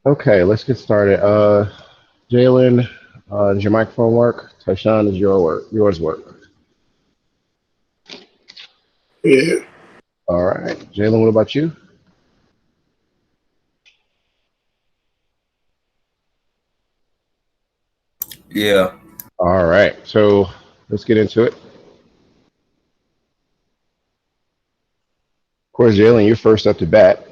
Okay, let's get started. Jalen, does your microphone work? Tyshawn, does yours work? Yeah. All right. Jalen, what about you? Yeah. All right. So let's get into it. Of course, Jalen, you're first up to bat.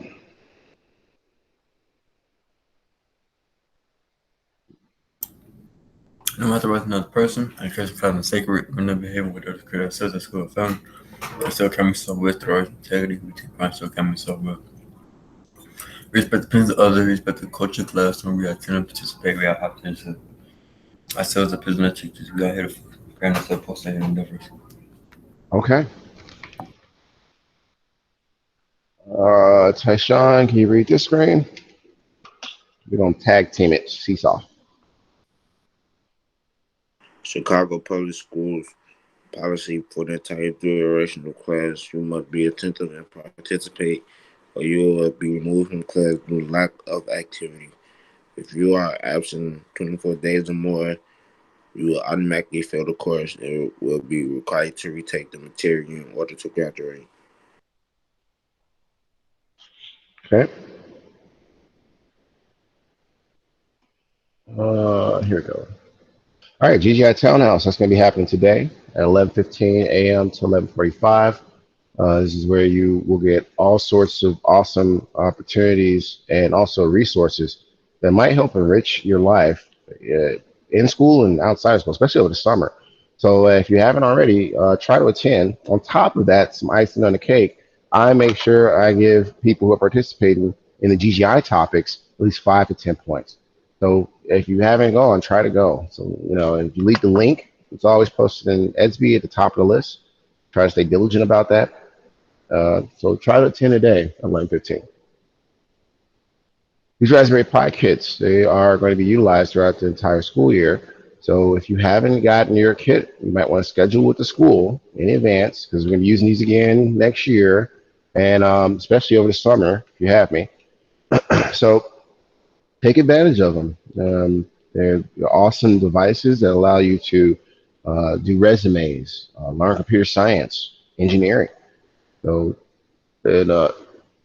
No matter what another person, I trust found the sacred when the behavior with other creators says at school found. I still can myself with through integrity, we take pride, still can myself with. Respect the opinions of others, respect the culture, class, and we attend and participate, we have potential. I still as a prisoner teachers, we are here to grant us post endeavors. Okay. Tyshawn, can you read this screen? We're going to tag team it, seesaw. Chicago Public Schools policy for the entire duration of class. You must be attentive and participate, or you will be removed from class due to lack of activity. If you are absent 24 days or more, you will automatically fail the course and will be required to retake the material in order to graduate. Okay. Here we go. All right, GGI Townhouse. That's going to be happening today at 11:15 a.m. to 11:45. This is where you will get all sorts of awesome opportunities and also resources that might help enrich your life in school and outside of school, especially over the summer. So if you haven't already, try to attend. On top of that, some icing on the cake. I make sure I give people who are participating in the GGI topics at least 5 to 10 points. So if you haven't gone, try to go. So if you leave the link, it's always posted in Edsby at the top of the list. Try to stay diligent about that. So try to attend today at 11:15. These Raspberry Pi kits, they are going to be utilized throughout the entire school year. So if you haven't gotten your kit, you might want to schedule with the school in advance because we're going to be using these again next year and especially over the summer if you have me. So take advantage of them. They're awesome devices that allow you to do resumes, learn computer science, engineering. So and I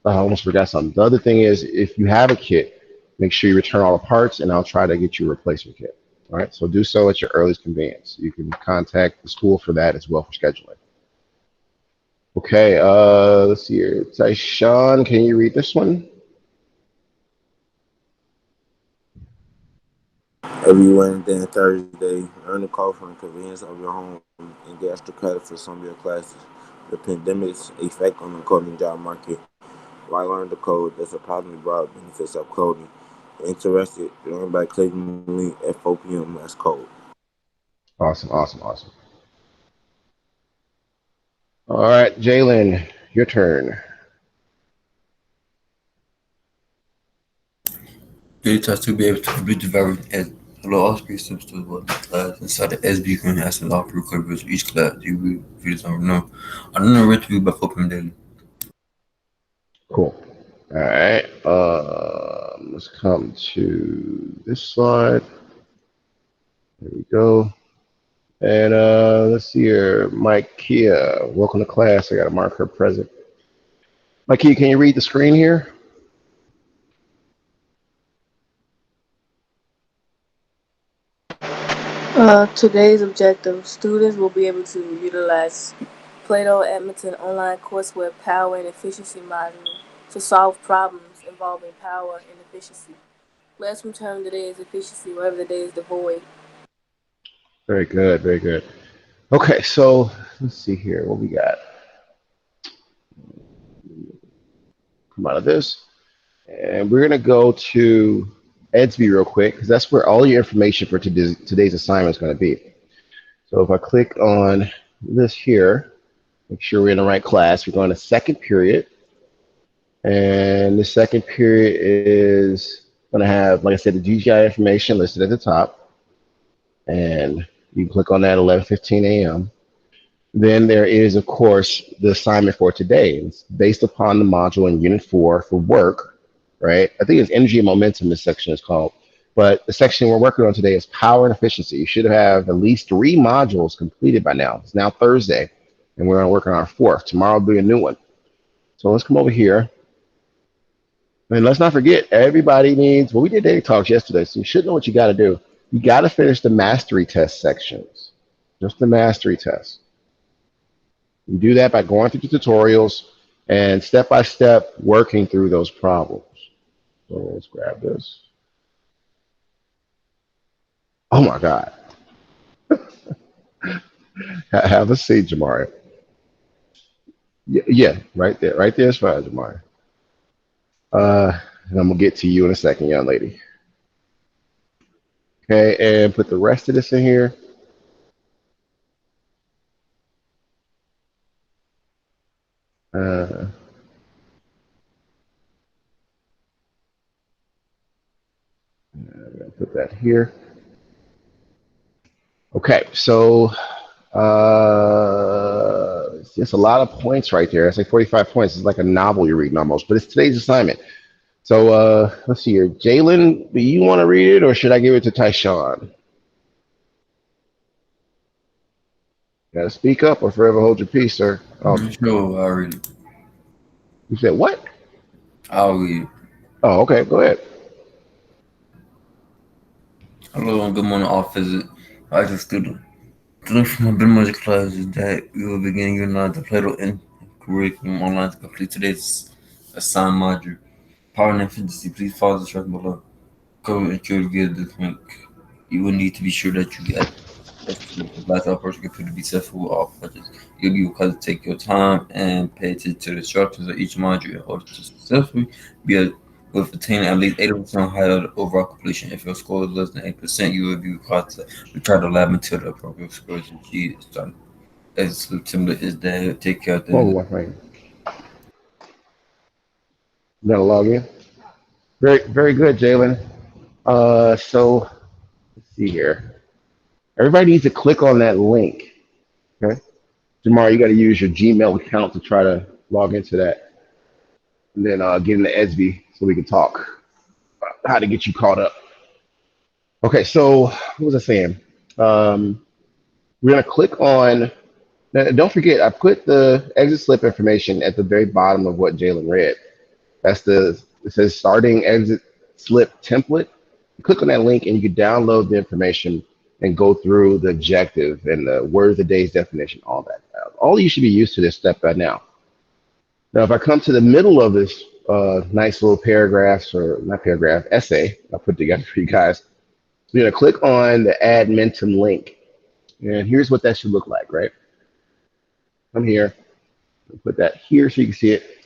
almost forgot something. The other thing is, if you have a kit, make sure you return all the parts, and I'll try to get you a replacement kit. All right, so do so at your earliest convenience. You can contact the school for that as well for scheduling. Okay, let's see here. Sean, can you read this one? Every Wednesday and Thursday, earn a call from the convenience of your home and get extra credit for some of your classes. The pandemic's effect on the clothing job market. Why learn the code that surprisingly broad benefits of clothing? Interested? Learn by clicking the link at 4 p.m. That's code. Awesome, awesome, awesome. All right, Jalen, your turn. They test to be able to complete the very as allow all three steps to what class inside the SB can ask an offer recorders each class. You will videos don't know. I don't know where to be back open daily. Cool. All right. Let's come to this slide. There we go. And let's see here, Mike Kia. Welcome to class. I got to mark her present. Mike Kia, can you read the screen here? Today's objective, students will be able to utilize Plato Edmonton online courseware power and efficiency module to solve problems involving power and efficiency. Classroom term today is efficiency, wherever the day is devoid. Very good, very good. Okay, so let's see here. What we got? Come out of this. And we're going to go to Edsby real quick because that's where all your information for today's assignment is going to be. So if I click on this here, make sure we're in the right class. We're going to second period. And the second period is going to have, like I said, the GGI information listed at the top. And you can click on that at 11:15 a.m. Then there is, of course, the assignment for today. It's based upon the module in Unit 4 for work. right? I think it's energy and momentum. This section is called. But the section we're working on today is power and efficiency. You should have at least 3 modules completed by now. It's now Thursday, and we're going to work on our fourth. Tomorrow will be a new one. So let's come over here. And let's not forget, everybody needs, well, we did data talks yesterday, so you should know what you got to do. You got to finish the mastery test sections, just the mastery test. You do that by going through the tutorials and step by step working through those problems. So let's grab this. Oh my God. Have a seat, Jamari. Yeah, right there. Right there is fine, Jamari. And I'm going to get to you in a second, young lady. Okay, and put the rest of this in here. Uh, put that here. Okay, so it's just a lot of points right there. It's like 45 points. It's like a novel you're reading almost, but it's today's assignment. So let's see here. Jalen, do you want to read it or should I give it to Tyshawn? You gotta speak up or forever hold your peace, sir. Sure, I'll read it. You said what? I'll read it. Oh, okay, go ahead. Hello and good morning, all physics. I just student. Today from my biology class is that we will begin using the Plato and curriculum online to complete today's assigned module. Power and efficiency, please follow the instructions below. Go and ensure to get this link. You will need to be sure that you get the last person computer to be successful with all projects. You'll be required to take your time and pay attention to the instructions of each module in order to successfully be with attaining at least 80% higher overall completion. If your score is less than 8%, you will be required to return the lab until the appropriate score is achieved. As similar is that take care of Hold on the one second. You gotta log in. Very, very good, Jalen. So let's see here. Everybody needs to click on that link. Okay. Tomorrow you got to use your Gmail account to try to log into that, and then get in the ESB so we can talk about how to get you caught up. Okay. So what was I saying? We're gonna click on. Now, don't forget, I put the exit slip information at the very bottom of what Jalen read. That's it says starting exit slip template. You click on that link and you can download the information and go through the objective and the word of the day's definition, all that. All of you should be used to this step by now. Now, if I come to the middle of this nice little paragraphs or not paragraph, essay I put together for you guys, you're going to click on the add Mentum link. And here's what that should look like, right? Come here, put that here so you can see it.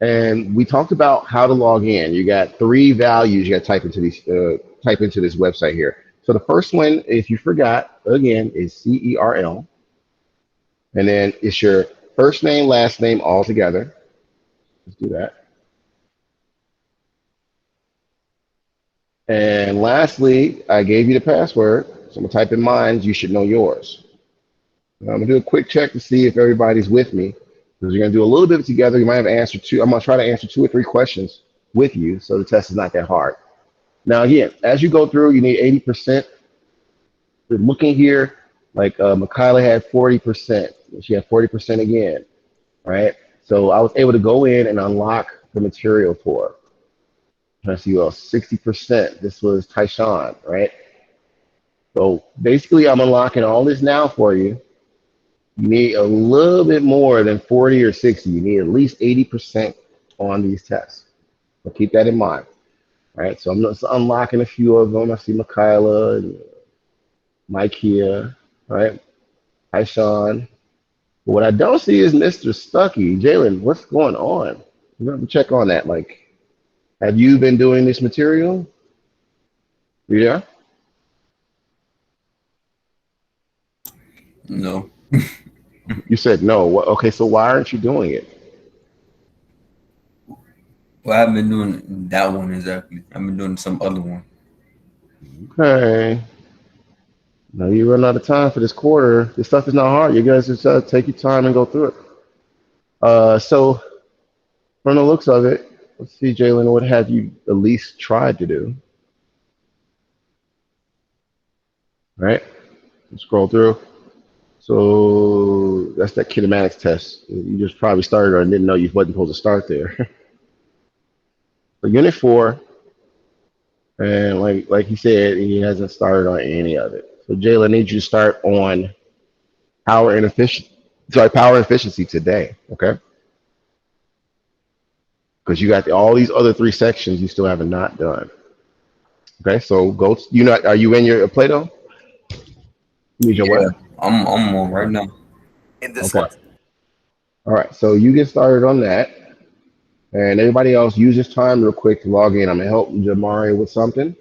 And we talked about how to log in. You got 3 values you got to type into this website here. So the first one, if you forgot, again, is CERL. And then it's your first name, last name all together. Let's do that. And lastly, I gave you the password. So I'm going to type in mine. You should know yours. Now I'm going to do a quick check to see if everybody's with me. Because we're going to do a little bit together. You might have answered 2. I'm going to try to answer 2 or 3 questions with you so the test is not that hard. Now, again, as you go through, you need 80%. We're looking here, like Michaela had 40%. She had 40% again, right? So I was able to go in and unlock the material for her. Let's see who else. 60%. This was Tyshawn, right? So basically, I'm unlocking all this now for you. You need a little bit more than 40 or 60. You need at least 80% on these tests. So keep that in mind. All right, so I'm just unlocking a few of them. I see Michaela and Mike here, right? Hi, Sean. But what I don't see is Mr. Stuckey. Jalen, what's going on? You have to check on that. Like, have you been doing this material? Yeah. no. You said no. Okay, so why aren't you doing it? Well, I haven't been doing that one exactly. I've been doing some other one. Okay. Now you run out of time for this quarter. This stuff is not hard. You guys just take your time and go through it. So from the looks of it, Let's see, Jalen, what have you at least tried to do? Right? Scroll through. So that's that kinematics test. You just probably started or didn't know you wasn't supposed to start there. So Unit 4, and like he said, he hasn't started on any of it. So Jalen, I need you to start on power and efficiency. Sorry, power and efficiency today. Okay, because you got all these other three sections you still haven't not done. Okay, so go. You not? Are you in your Play-Doh? You need your Yeah, what? I'm on right now. Okay. All right. So you get started on that, and everybody else use this time real quick to log in. I'm gonna help Jamari with something,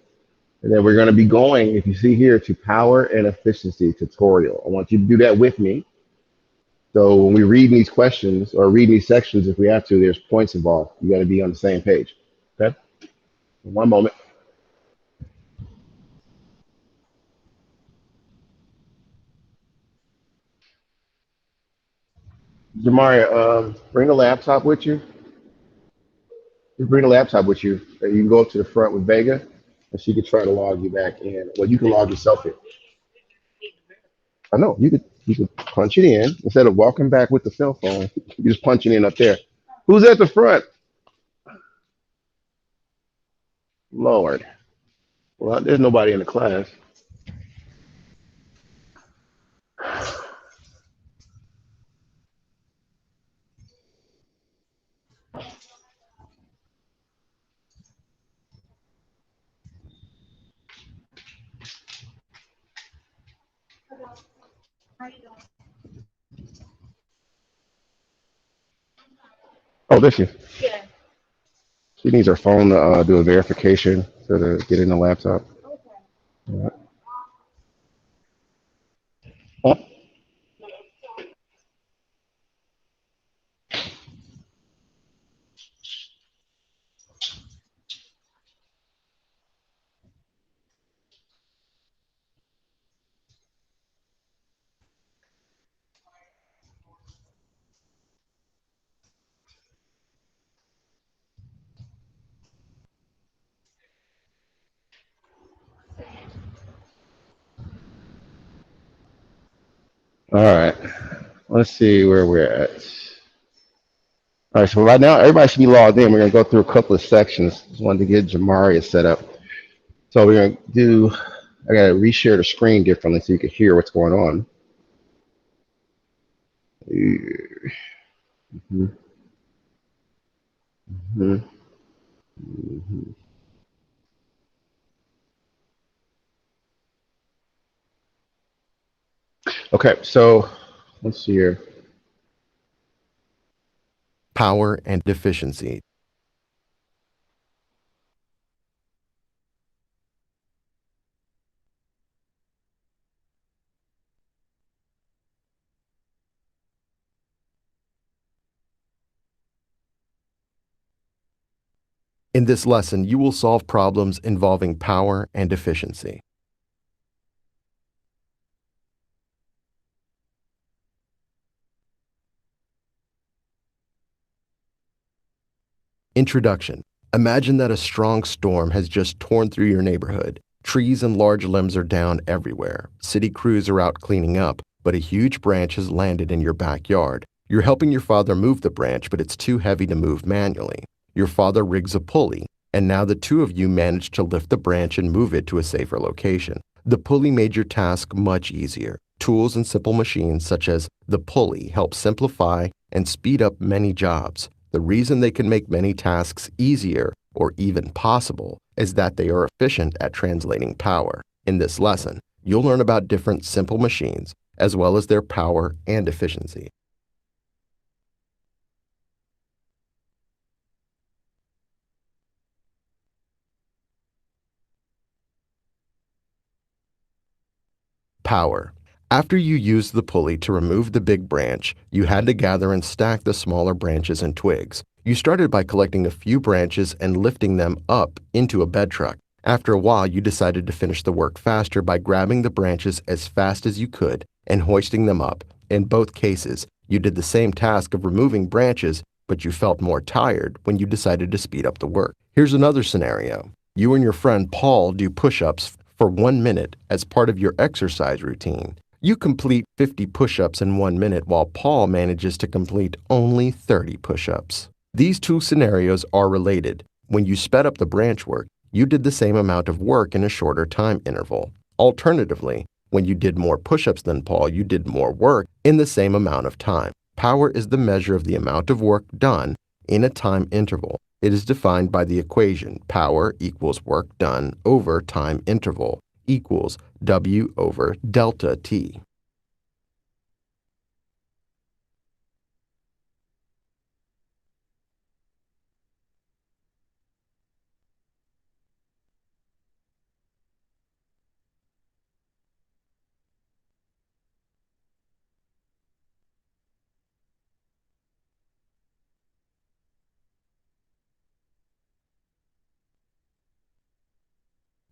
and then we're gonna be going. If you see here, to power and efficiency tutorial. I want you to do that with me. So when we read these questions or read these sections, if we have to, there's points involved. You got to be on the same page. Okay. One moment. Jamaria, bring the laptop with you. Just bring the laptop with you. And you can go up to the front with Vega, and she can try to log you back in. Well, you can log yourself in. I know you could punch it in instead of walking back with the cell phone. You just punch it in up there. Who's at the front? Lord. Well, there's nobody in the class. Oh, there she. She needs her phone to do a verification to get in the laptop. All right. Huh? All right. Let's see where we're at. All right. So right now, everybody should be logged in. We're gonna go through a couple of sections. Just wanted to get Jamaria set up. So we're gonna do. I gotta reshare the screen differently so you can hear what's going on. Mhm, mhm, mhm. Okay. So let's see here. Power and efficiency. In this lesson, you will solve problems involving power and efficiency. Introduction. Imagine that a strong storm has just torn through your neighborhood. Trees and large limbs are down everywhere. City crews are out cleaning up, but a huge branch has landed in your backyard. You're helping your father move the branch, but it's too heavy to move manually. Your father rigs a pulley, and now the two of you manage to lift the branch and move it to a safer location. The pulley made your task much easier. Tools and simple machines such as the pulley help simplify and speed up many jobs. The reason they can make many tasks easier or even possible is that they are efficient at translating power. In this lesson, you'll learn about different simple machines as well as their power and efficiency. Power. After you used the pulley to remove the big branch, you had to gather and stack the smaller branches and twigs. You started by collecting a few branches and lifting them up into a bed truck. After a while, you decided to finish the work faster by grabbing the branches as fast as you could and hoisting them up. In both cases, you did the same task of removing branches, but you felt more tired when you decided to speed up the work. Here's another scenario. You and your friend Paul do push-ups for 1 minute as part of your exercise routine. You complete 50 push-ups in 1 minute while Paul manages to complete only 30 push-ups. These two scenarios are related. When you sped up the branch work, you did the same amount of work in a shorter time interval. Alternatively, when you did more push-ups than Paul, you did more work in the same amount of time. Power is the measure of the amount of work done in a time interval. It is defined by the equation power equals work done over time interval equals W over delta T.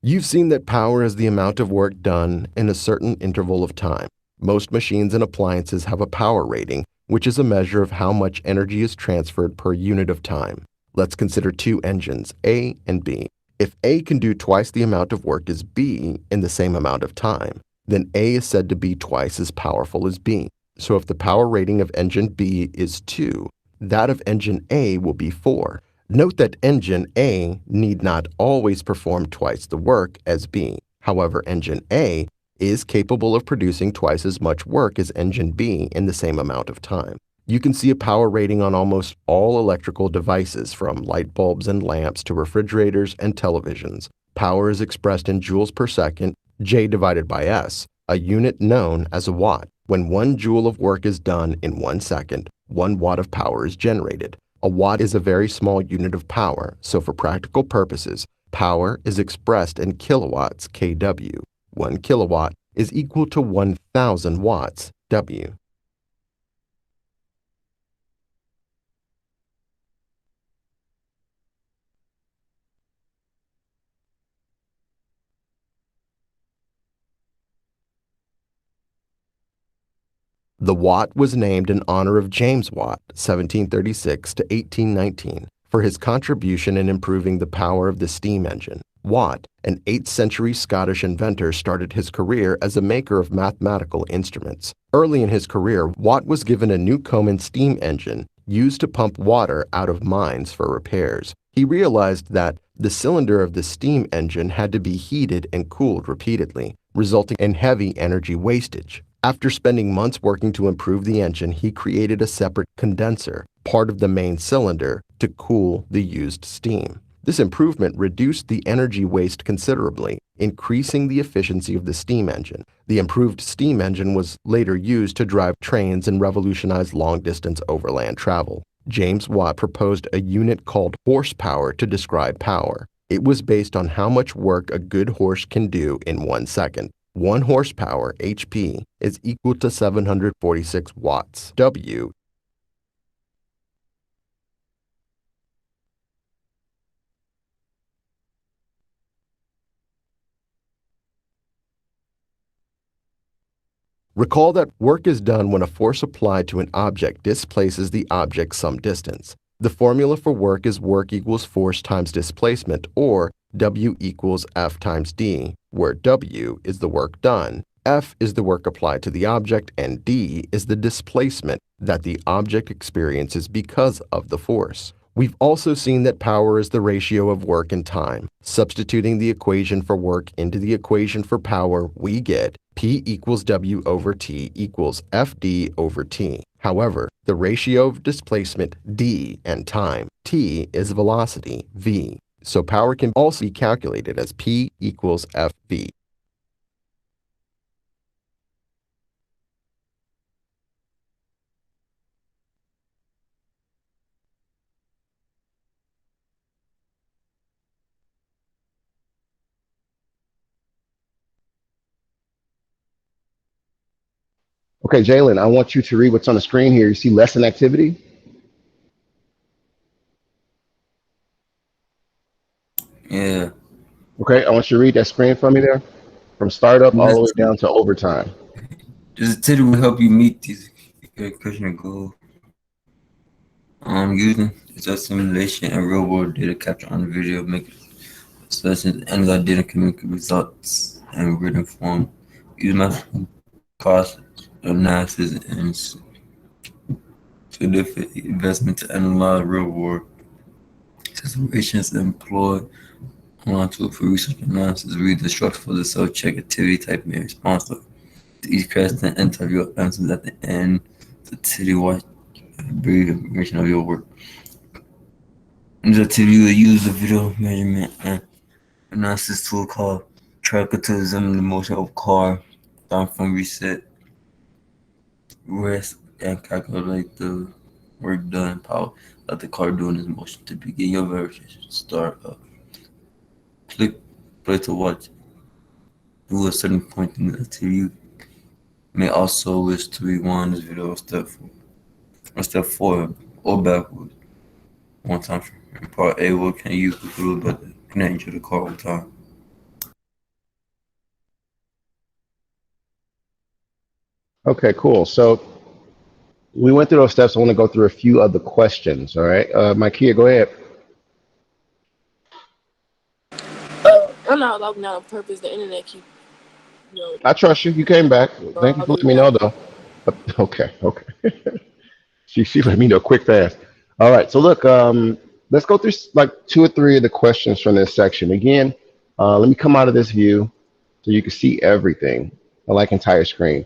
You've seen that power is the amount of work done in a certain interval of time. Most machines and appliances have a power rating, which is a measure of how much energy is transferred per unit of time. Let's consider two engines, A and B. If A can do twice the amount of work as B in the same amount of time, then A is said to be twice as powerful as B. So if the power rating of engine B is 2, that of engine A will be 4. Note that engine A need not always perform twice the work as B. However, engine A is capable of producing twice as much work as engine B in the same amount of time. You can see a power rating on almost all electrical devices, from light bulbs and lamps to refrigerators and televisions. Power is expressed in joules per second, J divided by S, a unit known as a watt. When 1 joule of work is done in 1 second, 1 watt of power is generated. A watt is a very small unit of power, so for practical purposes, power is expressed in kilowatts, kW. 1 kilowatt is equal to 1,000 watts, W. The watt was named in honor of James Watt, 1736 to 1819, for his contribution in improving the power of the steam engine. Watt, an 8th century Scottish inventor, started his career as a maker of mathematical instruments. Early in his career, Watt was given a Newcomen steam engine used to pump water out of mines for repairs. He realized that the cylinder of the steam engine had to be heated and cooled repeatedly, resulting in heavy energy wastage. After spending months working to improve the engine, he created a separate condenser, part of the main cylinder, to cool the used steam. This improvement reduced the energy waste considerably, increasing the efficiency of the steam engine. The improved steam engine was later used to drive trains and revolutionize long-distance overland travel. James Watt proposed a unit called horsepower to describe power. It was based on how much work a good horse can do in 1 second. 1 horsepower, HP, is equal to 746 watts, W. Recall that work is done when a force applied to an object displaces the object some distance. The formula for work is work equals force times displacement, or W equals F times D, where W is the work done, F is the work applied to the object, and D is the displacement that the object experiences because of the force. We've also seen that power is the ratio of work and time. Substituting the equation for work into the equation for power, we get P equals W over T equals FD over T. However, the ratio of displacement, D, and time, T, is velocity, V. So power can also be calculated as P equals FV. Okay, Jalen, I want you to read what's on the screen here. You see lesson activity? Yeah. Okay, I want you to read that screen for me there, from startup all the way This down to overtime. activity will help you meet these educational goals. Using it's a simulation and real world data capture on video, make sessions, analyze data, communicate results in written form, use mathematical cost analysis and significant investment to analyze real world situations, employ online tool for research analysis, read the structure for the cell, check activity type and response to each question, interview answers at the end, the activity watch brief information of your work. In the activity, you will use a video measurement and analysis tool called tracker to examine the motion of car, time from reset, rest, and calculate the work done, power let the car doing its motion. To begin your verification, start up. Click play to watch. Do a certain point in the activity. You may also wish to rewind this video step forward or backward one time. In part A, what can you use the glue button connecting to the car over time? Okay, cool. So we went through those steps. I want to go through a few of the questions. All right, Mikeia, go ahead. I'm not logging out on purpose. The internet keep, I trust you. You came back. Thank you for letting logging me me know, out. though. Okay, okay. She let me know quick fast. All right, so look, let's go through like two or three of the questions from this section. Again, let me come out of this view so you can see everything. I like entire screen.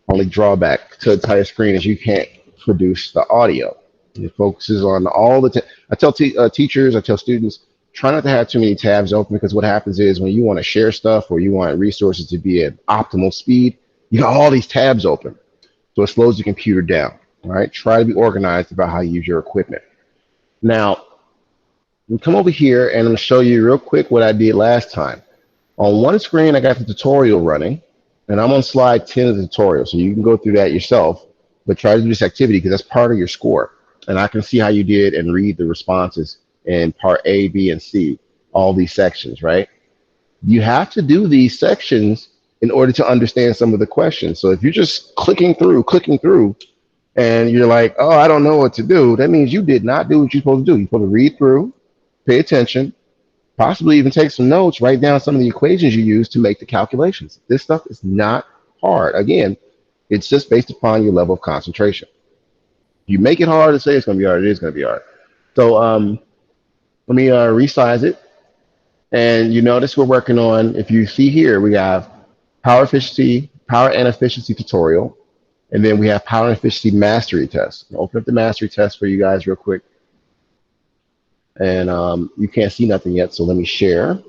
Only drawback to entire screen is you can't produce the audio. It focuses on all the. I tell teachers, I tell students, try not to have too many tabs open because what happens is when you want to share stuff or you want resources to be at optimal speed, you got all these tabs open, so it slows the computer down. All right, try to be organized about how you use your equipment. Now, we come over here and I'm going to show you real quick what I did last time. On one screen, I got the tutorial running, and I'm on slide 10 of the tutorial, so you can go through that yourself, but try to do this activity because that's part of your score. And I can see how you did and read the responses in part A, B, and C, all these sections, right? You have to do these sections in order to understand some of the questions. So if you're just clicking through, and you're like, oh, I don't know what to do, that means you did not do what you're supposed to do. You're supposed to read through, pay attention, possibly even take some notes, write down some of the equations you use to make the calculations. This stuff is not hard. Again, it's just based upon your level of concentration. You make it hard to say it's going to be hard, it is going to be hard. So let me resize it. And you notice we're working on, if you see here, we have power and efficiency tutorial, and then we have power and efficiency mastery test. I'll open up the mastery test for you guys real quick. And you can't see nothing yet, so let me share.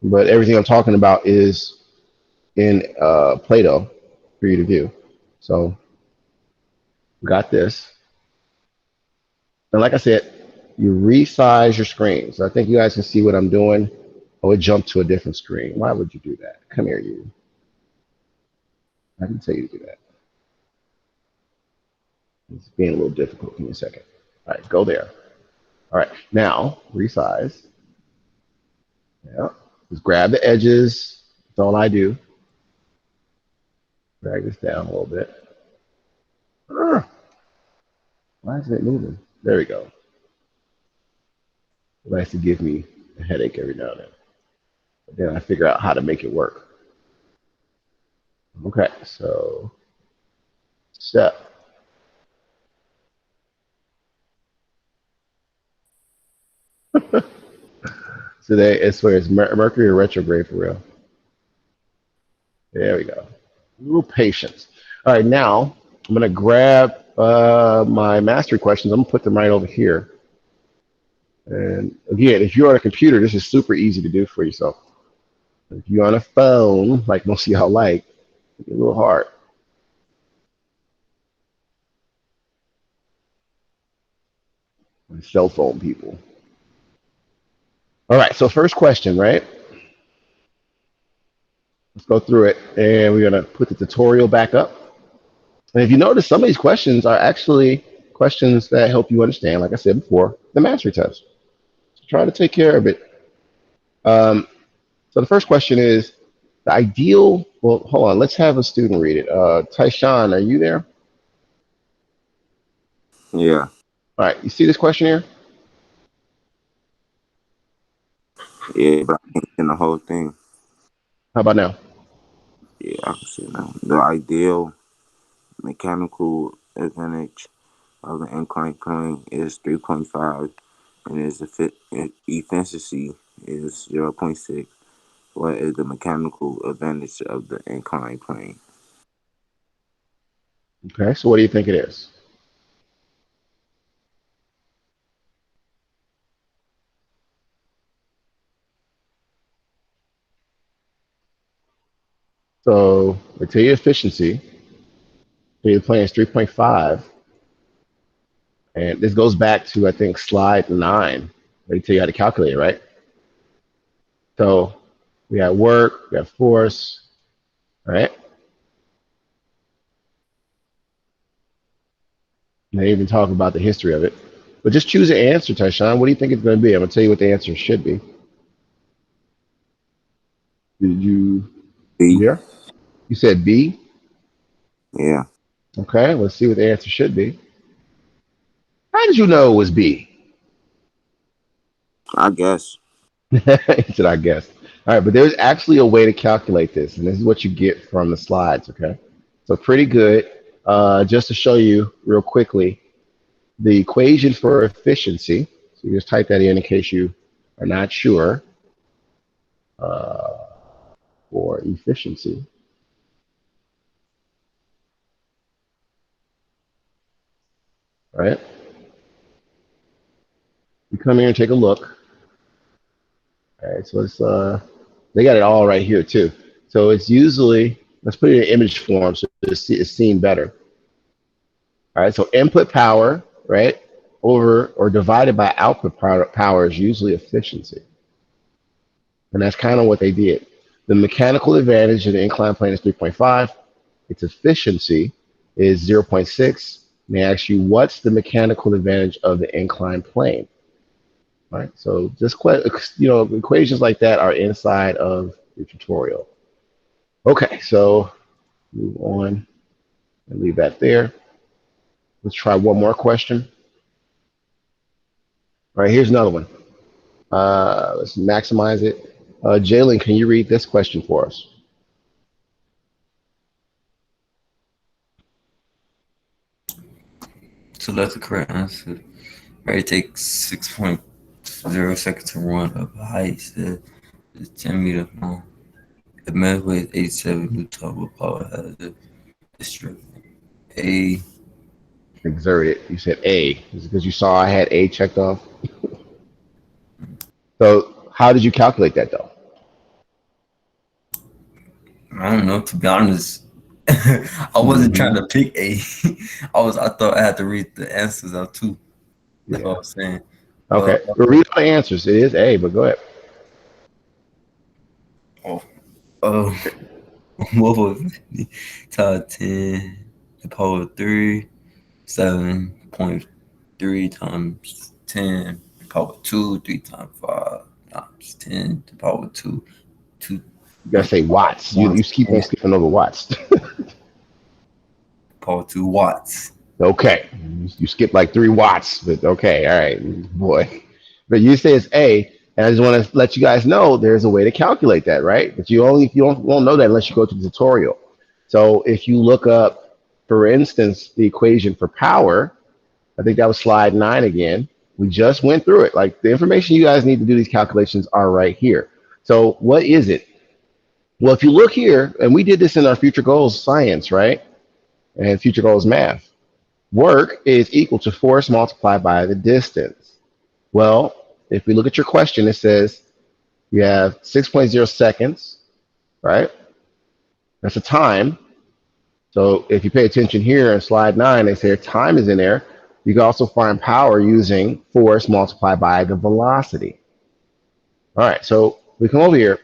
But everything I'm talking about is in Play-Doh for you to view. So we got this. And like I said, you resize your screen. So I think you guys can see what I'm doing. Oh, it jumped to a different screen. Why would you do that? Come here, you. I can tell you to do that. It's being a little difficult. Give me a second. All right, go there. All right, now resize. Yeah, just grab the edges. That's all I do. Drag this down a little bit. Why isn't it moving? There we go. It likes to give me a headache every now and then. But then I figure out how to make it work. Okay, so step. Today, it's where it's Mercury retrograde for real. There we go. A little patience. All right, now I'm going to grab my mastery questions. I'm going to put them right over here. And again, if you're on a computer, this is super easy to do for yourself. If you're on a phone, like most of y'all like, it's a little hard. Cell phone people. All right, so first question, right? Let's go through it, and we're gonna put the tutorial back up. And if you notice, some of these questions are actually questions that help you understand, like I said before, the mastery test. So try to take care of it. So the first question is the ideal. Well, hold on. Let's have a student read it. Tyshawn, are you there? Yeah. All right, you see this question here? Yeah, but I can't see the whole thing. How about now? Yeah, I can see it now. The ideal mechanical advantage of an inclined plane is 3.5, and its efficiency is 0.6. What is the mechanical advantage of the inclined plane? Okay, so what do you think it is? So they tell you efficiency. So your plane is 3.5, and this goes back to I think slide 9. They tell you how to calculate it, right? So we got work, we got force, right? And they even talk about the history of it. But just choose an answer, Tyshawn. What do you think it's going to be? I'm going to tell you what the answer should be. Did you B. hear? You said B. Yeah, Okay, let's see what the answer should be. How did you know it was B? I guess. He said, I guess. All right, but there's actually a way to calculate this, and this is what you get from the slides, okay? So pretty good. Just to show you real quickly, the equation for efficiency, so you just type that in case you are not sure, uh, for efficiency, right? You come here and take a look. All right, so they got it all right here too. So it's usually, let's put it in image form so it's seen better. All right, so input power, right, over or divided by output power is usually efficiency. And that's kind of what they did. The mechanical advantage of the inclined plane is 3.5. Its efficiency is 0.6. And they ask you, what's the mechanical advantage of the inclined plane? All right, so just equations like that are inside of the tutorial. Okay, so move on and leave that there. Let's try one more question. All right, here's another one. Let's maximize it. Jalen, can you read this question for us? So that's the correct answer. Right, it takes 6.0 seconds to run up a height that is 10 meters long. The mass weighs 87 newton with power has the strength. A. Exert it. You said A. Is it because you saw I had A checked off? So how did you calculate that though? I don't know, to be honest. I wasn't trying Mm-hmm. to pick A. I thought I had to read the answers out too. That's what I Yeah. was saying. Okay. Well, read all the answers. It is A, but go ahead. Oh, oh, what was it? Times 10 to the power of 3, 7.3 times 10 to the power of 2, 3 times 5 times 10 to the power of 2, 2 You gotta say watts. You times you keep 10 on to skipping over watts. the power of 2 watts. Okay. You skipped like 3 watts, but okay. All right, boy. But you say it's A, and I just want to let you guys know there's a way to calculate that, right? But you won't know that unless you go to the tutorial. So if you look up, for instance, the equation for power, I think that was slide 9 again. We just went through it. Like the information you guys need to do these calculations are right here. So what is it? Well, if you look here, and we did this in our future goals science, right? And future goals math. Work is equal to force multiplied by the distance. Well, if we look at your question, it says you have 6.0 seconds, right? That's a time. So if you pay attention here in slide 9, they say time is in there. You can also find power using force multiplied by the velocity. All right, so we come over here.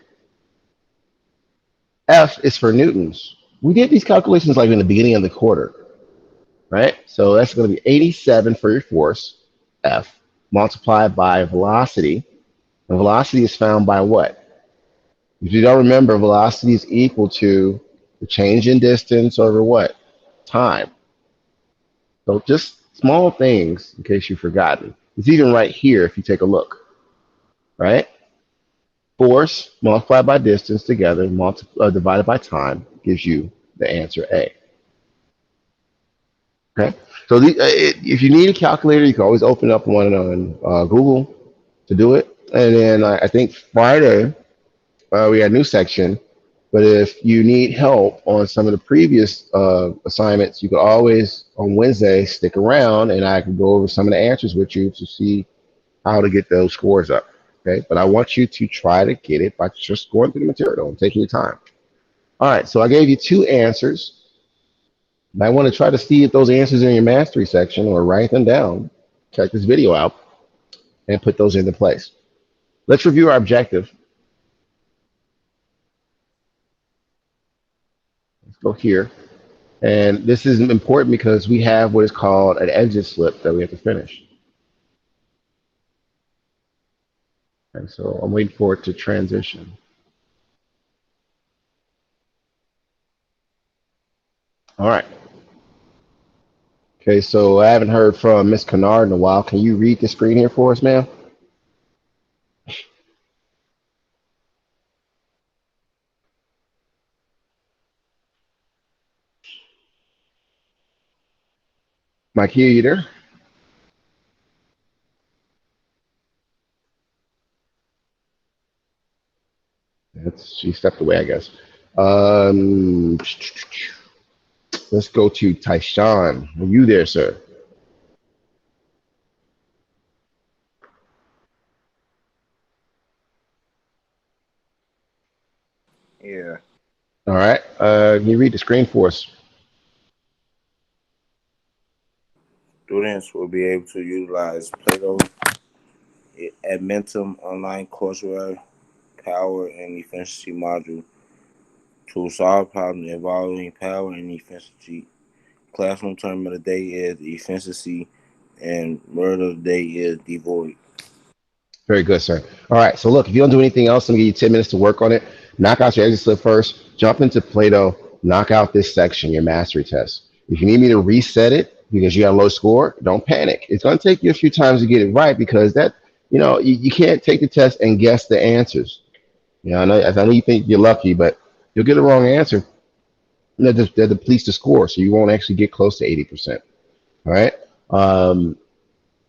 F is for newtons. We did these calculations like in the beginning of the quarter, right? So that's going to be 87 for your force, F, multiplied by velocity. And velocity is found by what? If you don't remember, velocity is equal to the change in distance over what? Time. So just Small things, in case you've forgotten. It's even right here if you take a look, right? Force multiplied by distance together, divided by time, gives you the answer A. Okay. So if you need a calculator, you can always open up one on Google to do it. And then I think Friday we had a new section. But if you need help on some of the previous assignments, you can always on Wednesday stick around, and I can go over some of the answers with you to see how to get those scores up. Okay. But I want you to try to get it by just going through the material and taking your time. All right. So I gave you two answers. I want to try to see if those answers are in your mastery section or write them down. Check this video out and put those into place. Let's review our objective. Let's go here. And this is important because we have what is called an exit slip that we have to finish. And so I'm waiting for it to transition. All right. Okay, so I haven't heard from Miss Kennard in a while. Can you read the screen here for us, ma'am? Mike, you there? She stepped away, I guess. Um, let's go to Tyshawn. Are you there, sir? Yeah. All right. Can you read the screen for us? Students will be able to utilize Plato, Admentum online courseware, power and efficiency module to solve problems involving power and efficiency. Classroom term of the day is efficiency, and word of the day is devoid. Very good, sir. All right. So look, if you don't do anything else, I'm gonna give you 10 minutes to work on it. Knock out your exit slip first. Jump into Plato. Knock out this section, your mastery test. If you need me to reset it because you got a low score, don't panic. It's gonna take you a few times to get it right because you can't take the test and guess the answers. I know you think you're lucky, but you'll get the wrong answer. That depletes the score, so you won't actually get close to 80%. All right. Um,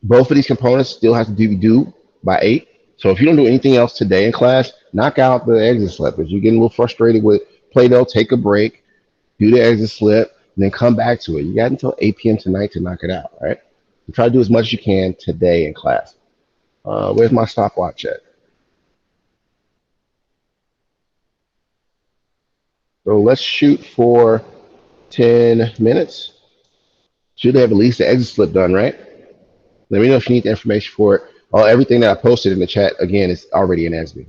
both of these components still have to be due by 8. So if you don't do anything else today in class, knock out the exit slip. If you're getting a little frustrated with Play-Doh, take a break, do the exit slip, and then come back to it. You got until 8 p.m. tonight to knock it out, all right? So try to do as much as you can today in class. Where's my stopwatch at? So let's shoot for 10 minutes. Should have at least the exit slip done, right? Let me know if you need the information for it. Everything that I posted in the chat, again, is already in Esby.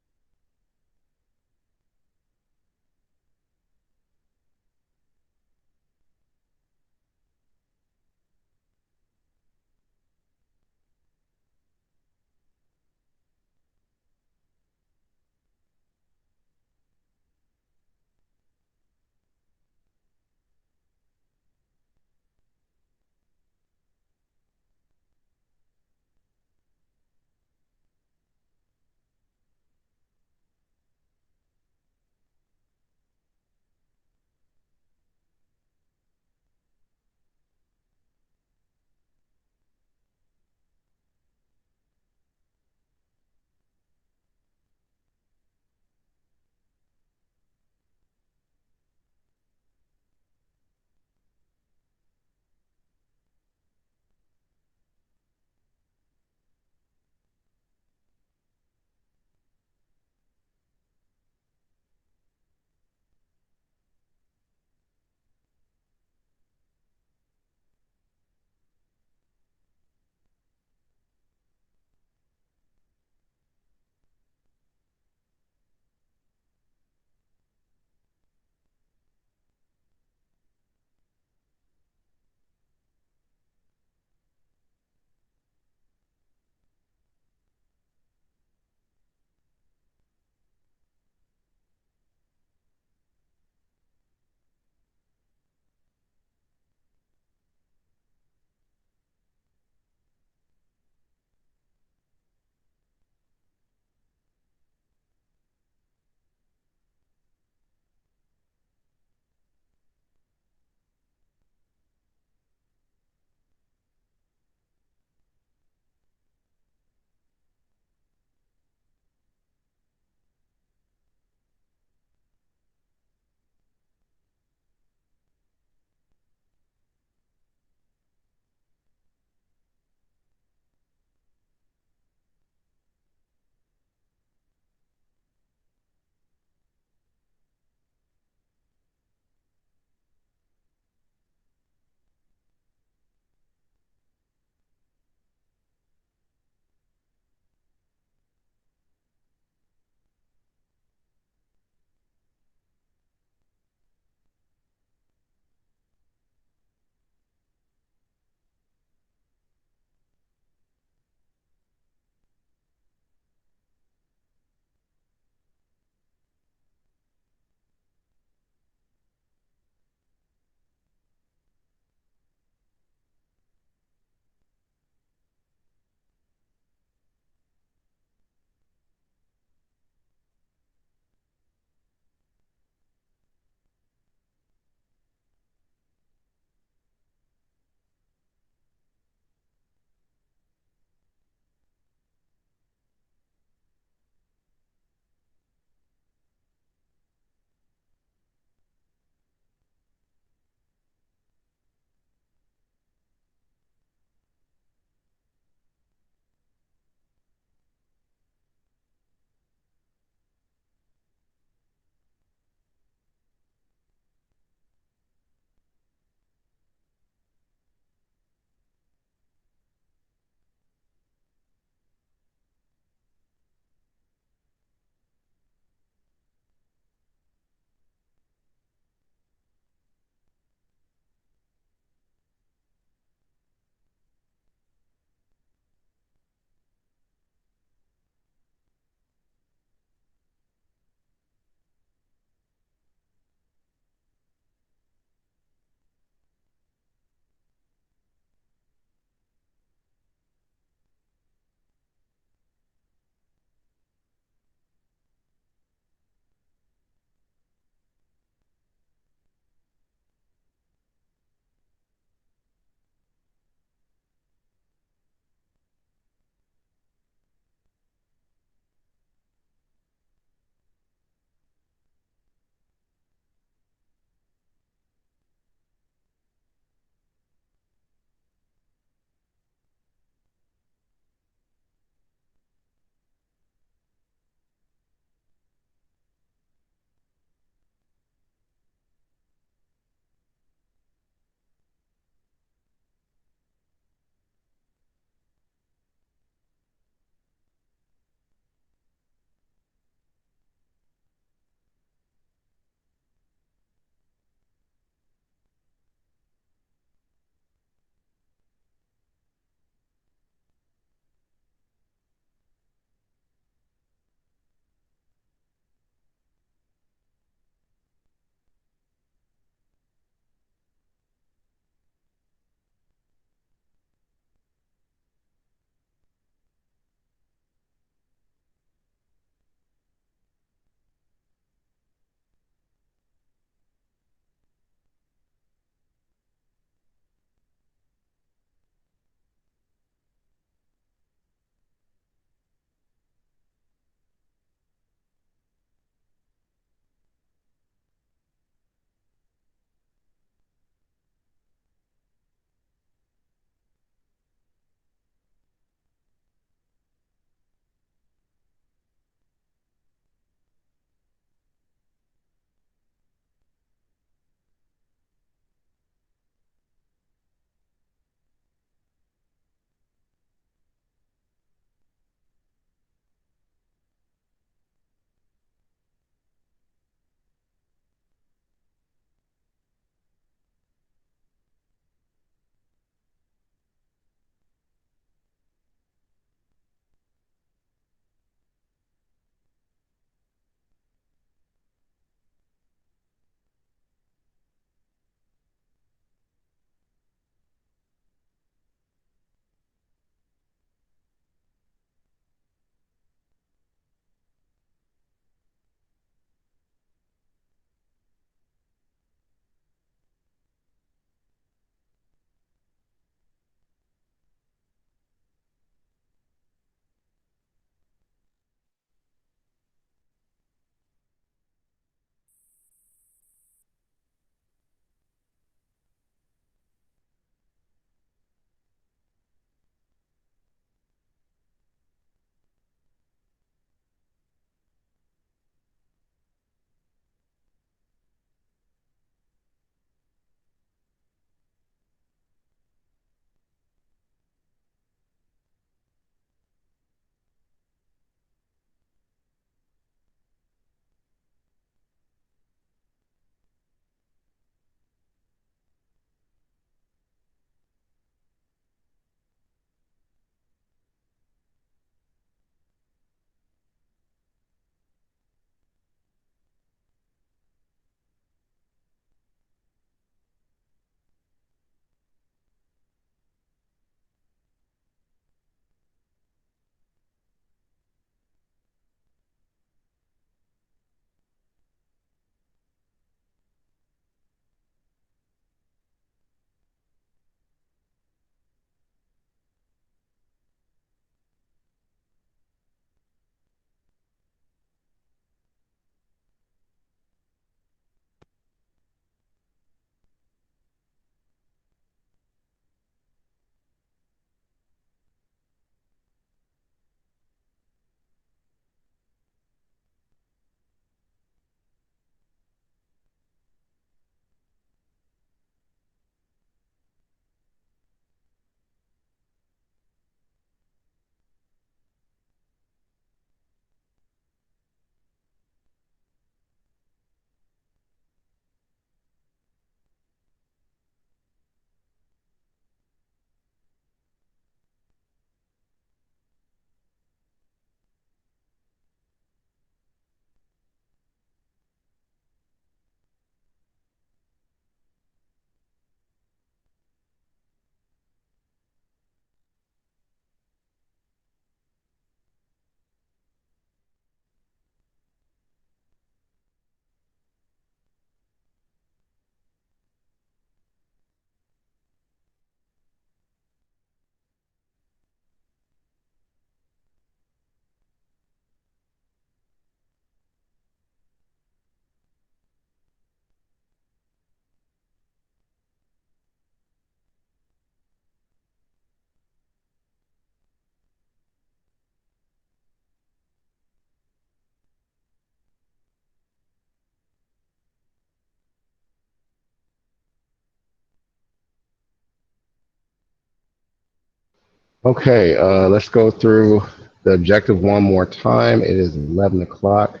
Okay, let's go through the objective one more time. It is 11 o'clock,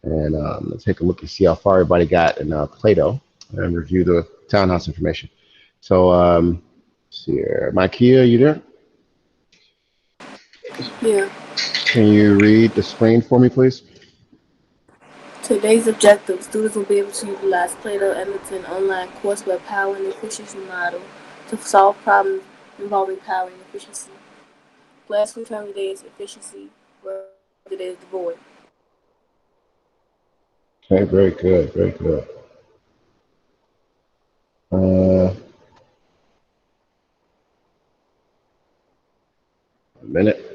and let's take a look and see how far everybody got in Plato and review the townhouse information. So, let's see here. Mikeia, you there? Yeah. Can you read the screen for me, please? Today's objective, students will be able to utilize Plato Edmonton online courseware power and efficiency model to solve problems involving power and efficiency. Classroom term today is efficiency, where today is devoid. Okay, very good, very good. A minute.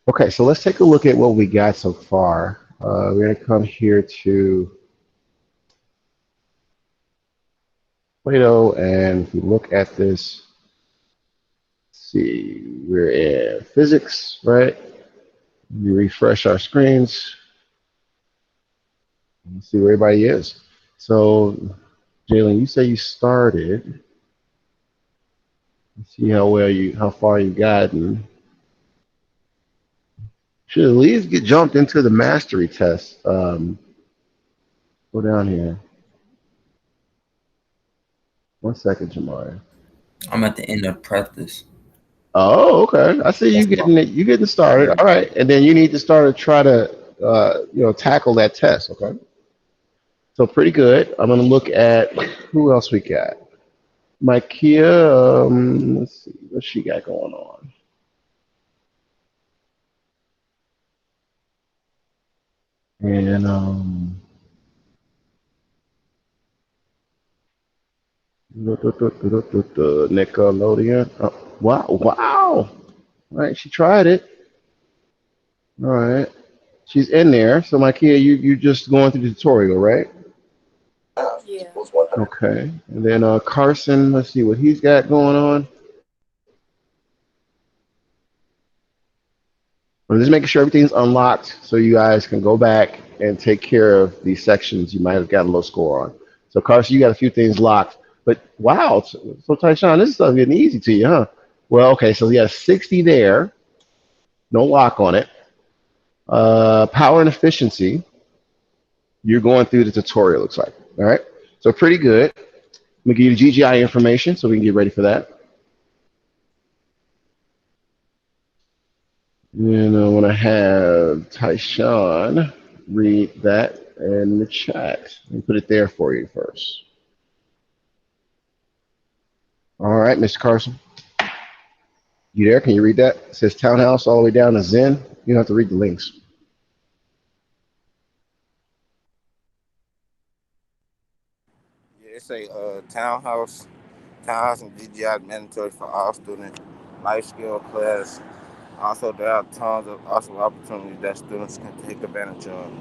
Okay, so let's take a look at what we got so far. We're going to come here to Plato, and if we look at this, see, we're in physics, right? We refresh our screens and see where everybody is. So, Jalen, you say you started. Let's see how far you got, and should at least get jumped into the mastery test. Go down here. 1 second, Jamari. I'm at the end of practice. Oh, okay. I see you That's getting it. You getting started. yeah. All right, and then you need to start to try to, tackle that test. Okay. So pretty good. I'm gonna look at who else we got. Mikeia. Let's see what she got going on. And Nickelodeon. Oh, wow, wow. All right, she tried it. All right, she's in there. So Mikeia, you just going through the tutorial, right? Yeah. Okay. And then Carson, let's see what he's got going on. I'm just making sure everything's unlocked so you guys can go back and take care of these sections you might have got a low score on. So Carson, you got a few things locked. But wow, so Tyshawn, this stuff getting easy to you, huh? Well, okay, so you got a 60 there, no lock on it. Power and efficiency, you're going through the tutorial, looks like. All right, so pretty good. I'm gonna give you the GGI information so we can get ready for that. And I want to have Tyshawn read that in the chat. Let me put it there for you first. All right, Mr. Carson. You there? Can you read that? It says townhouse all the way down to Zen. You don't have to read the links. Yeah, it's a townhouse and GGI mandatory for all students. Life skill class. Also, there are tons of awesome opportunities that students can take advantage of.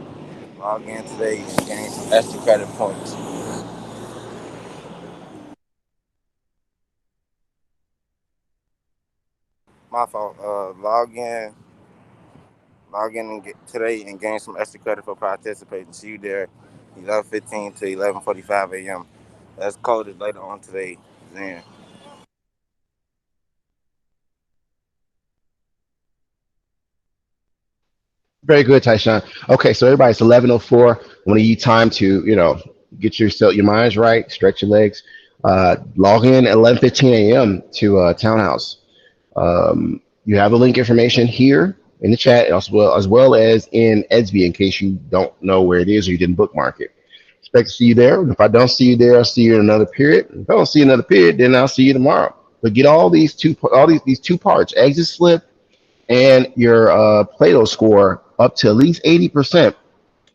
Log in today and gain some extra credit points. My fault. Log in and today and gain some extra credit for participating. See you there, 11:15 to 11:45 a.m. That's coded later on today. Then. Very good, Tyshawn. Okay, so everybody, it's 11:04. I want to give you time to, get your minds right, stretch your legs. Log in at 11:15 a.m. to Townhouse. You have the link information here in the chat, as well as in Edsby, in case you don't know where it is or you didn't bookmark it. Expect to see you there. If I don't see you there, I'll see you in another period. If I don't see another period, then I'll see you tomorrow. But get all these two parts, exit slip and your Plato score up to at least 80%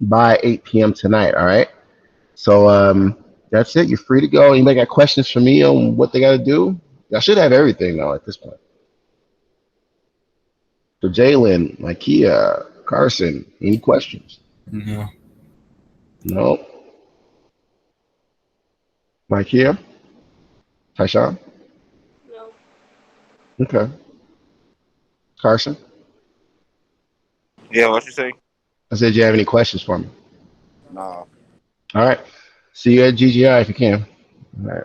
by 8 p.m. tonight. All right. So that's it. You're free to go. Anybody got questions for me on what they got to do? I should have everything now at this point. So Jalen, Ikea, Carson, any questions? No. No. Ikea, Tyshawn? No. Okay. Carson? Yeah, what you say? I said, do you have any questions for me? No. All right. See you at GGI if you can. All right.